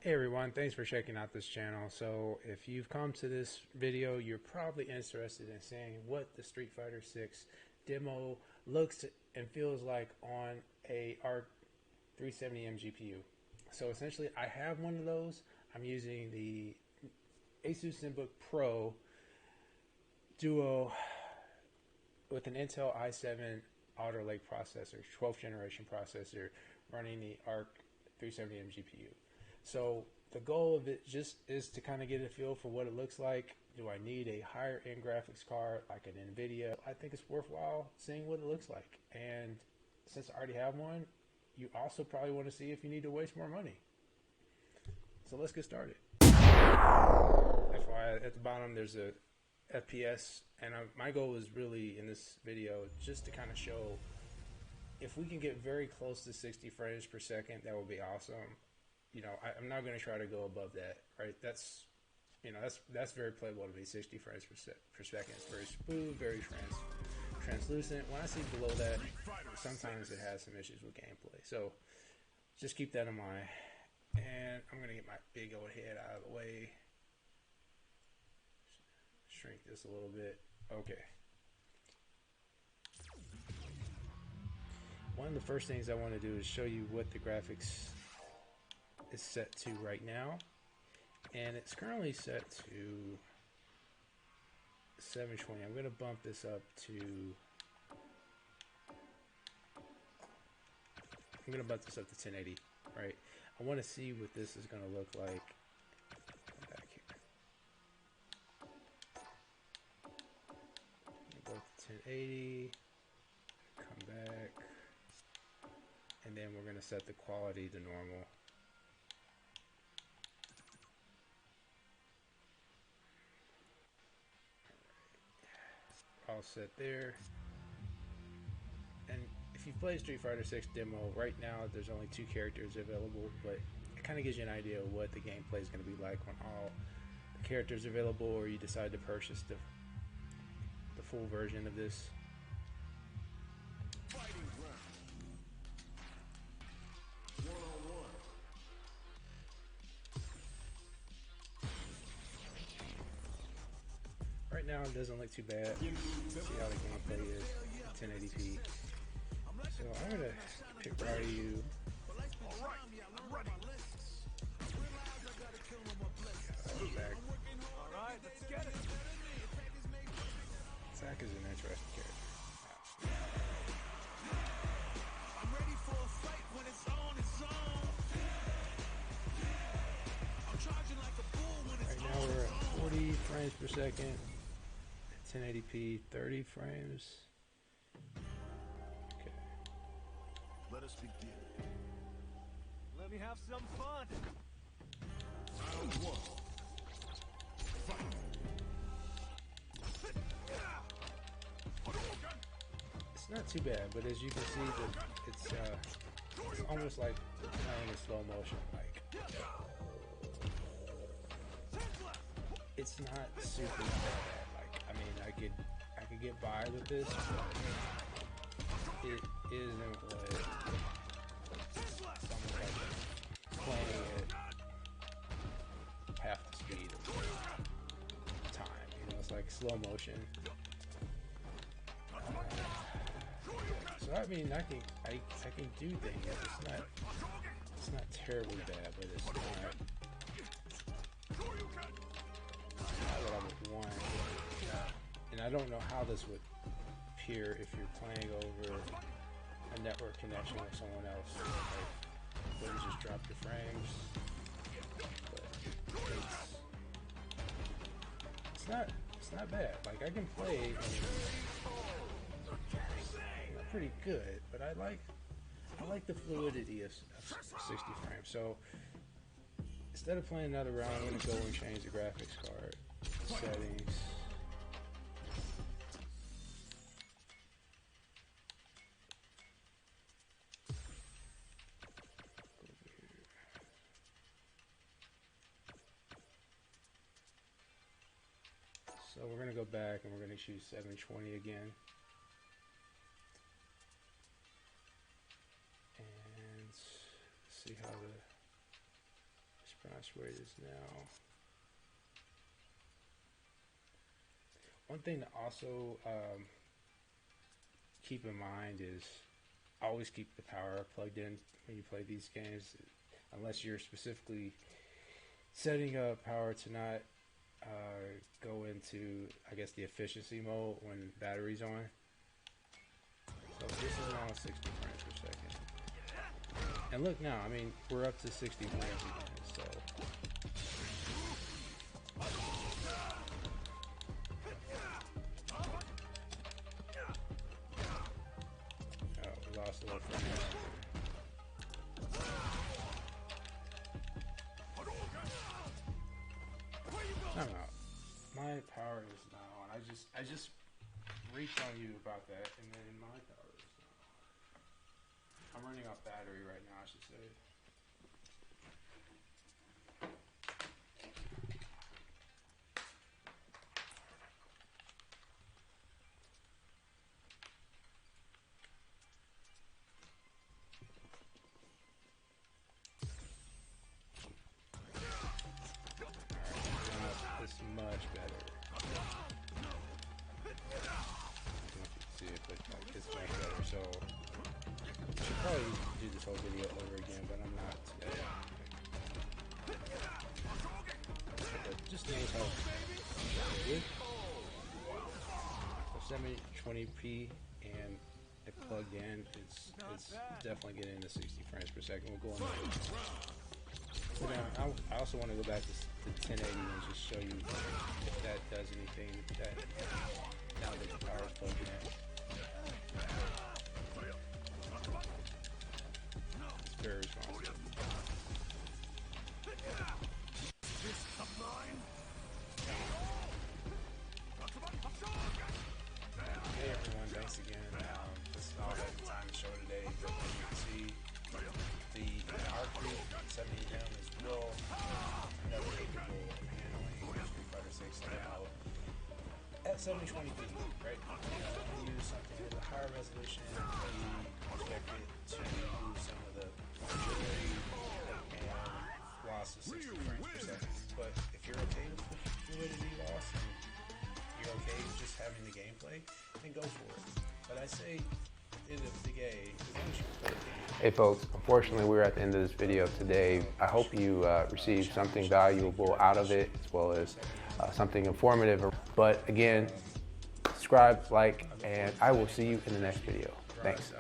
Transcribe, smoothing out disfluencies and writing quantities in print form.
Hey everyone, thanks for checking out this channel. So if you've come to this video, you're probably interested in seeing what the Street Fighter 6 demo looks and feels like on a ARC 370M GPU. So essentially I have one of those. I'm using the ASUS Zenbook Pro Duo with an Intel i7 Alder Lake processor, 12th generation processor, running the ARC 370M GPU. So the goal of it just is to kind of get a feel for what it looks like. Do I need a higher end graphics card like an NVIDIA? I think it's worthwhile seeing what it looks like. And since I already have one, you also probably want to see if you need to waste more money. So let's get started. FYI, at the bottom there's a FPS, and my goal is really in this video just to kind of show if we can get very close to 60 frames per second, that would be awesome. You know, I'm not going to try to go above that, right? That's very playable to me. 60 frames per second. It's very smooth, very translucent. When I see below that, sometimes it has some issues with gameplay. So just keep that in mind. And I'm going to get my big old head out of the way. Shrink this a little bit. Okay. One of the first things I want to do is show you what the graphics is set to right now, and it's currently set to 720. I'm going to bump this up to 1080, right? I want to see what this is going to look like. Come back here. Go to 1080, come back, and then we're going to set the quality to normal. All set there. And if you've played Street Fighter 6 demo, right now there's only 2 characters available, but it kind of gives you an idea of what the gameplay is going to be like when all the characters are available, or you decide to purchase the full version of this. Right now it doesn't look too bad. See how the gameplay is at 1080p. So I'm gonna pick Ryu. Back. Zack is an interesting character. Right now we're at 40 frames per second. 1080p, 30 frames. Okay. Let us begin. Let me have some fun. Round 1. Fight. It's not too bad, but as you can see, it's almost like playing in slow motion. Like, it's not super bad. I mean, I could get by with this, but it isn't what someone like playing at half the speed of time. You know, it's like slow motion. So I mean, I can do things. It's not terribly bad, but it's not what I would want. And I don't know how this would appear if you're playing over a network connection with someone else. Like, would it just drop your frames? But it's not bad. Like, I can play and it's pretty good, but I like the fluidity of 60 frames. So instead of playing another round, I'm gonna go and change the graphics card settings. So we're going to go back and we're going to choose 720 again. And see how the Gosh, where it is now. One thing to also keep in mind is always keep the power plugged in when you play these games, unless you're specifically setting up power to not go into, I guess, the efficiency mode when battery's on. So this is now 60 frames per second. And look now, I mean, we're up to 60 frames again, so. Oh, we lost a little frame. Time out. My power is not on. I just reached on you about that, and then my power is not on. I'm running off battery right now, I should say. It's much better. See if it's much better. So I should probably do this whole video over again, but I'm not today. But just notice how good. So 720p and it plugged in. It's definitely getting into 60 frames per second. We'll go on there. So now, I also want to go back to 1080 and just show you if that does anything. That now that the power is plugged in, it's very responsive. Hey everyone, thanks again. This is all I have time to show today. But as you can see, the R3 70M is real another capable of handling Street Fighter 6 now at 720p, right? We use something with a higher resolution. We expect it to lose some of the fluidity and loss of 60 frames per second. But if you're okay with the fluidity loss and you're okay with just having the gameplay, then go for it. But I say, in the game, Hey folks, unfortunately we're at the end of this video today. I hope you received something valuable out of it, as well as something informative. But again, subscribe, like, and I will see you in the next video. Thanks.